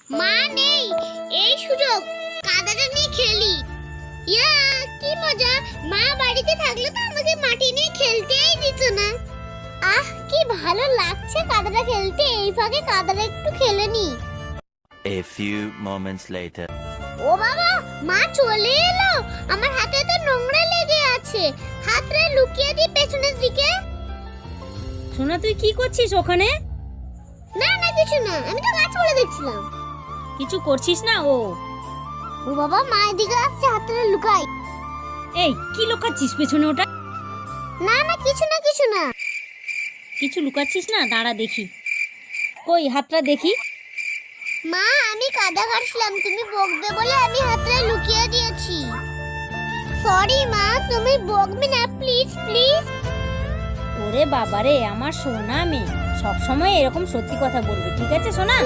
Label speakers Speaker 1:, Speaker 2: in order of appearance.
Speaker 1: মা নেই, এই সুযোগ কাদাটা নিয়ে খেলি। ইয়া কি মজা, মা বাড়িতে থাকলে তো আমাকে মাটি নিয়ে খেলতেই দিত না। আহ কি ভালো লাগছে কাদাটা খেলতে, এই ফাঁকে কাদাটা একটু খেলে নি।
Speaker 2: A few moments later.
Speaker 1: ও বাবা, মা চলে এলো, আমার হাতে তো নোংরা লেগে আছে, হাতটা লুকিয়ে দি পেছনের দিকে।
Speaker 3: সোনা তুই কি করছিস ওখানে?
Speaker 1: না না কিছু না, আমি তো গাছগুলো দেখছিলাম।
Speaker 3: কিছু করছিস না? ও
Speaker 1: ও বাবা, মা এদিকে আসছে, হাতটা লুকাই।
Speaker 3: এই কি লুকাচ্ছিস পেছনে ওটা?
Speaker 1: না না কিছু না কিছু না।
Speaker 3: কিছু লুকাচ্ছিস না? দাঁড়া দেখি, কই হাতটা দেখি।
Speaker 1: মা আমি কাদা কাটছিলাম, তুমি বকবে বলে আমি হাতটা লুকিয়ে দিয়েছি। সরি মা, তুমি বকবে না প্লিজ প্লিজ।
Speaker 3: ওরে বাবারে, আমার সোনা মেয়ে, সব সময় এরকম সত্যি কথা বলবি, ঠিক আছে সোনা?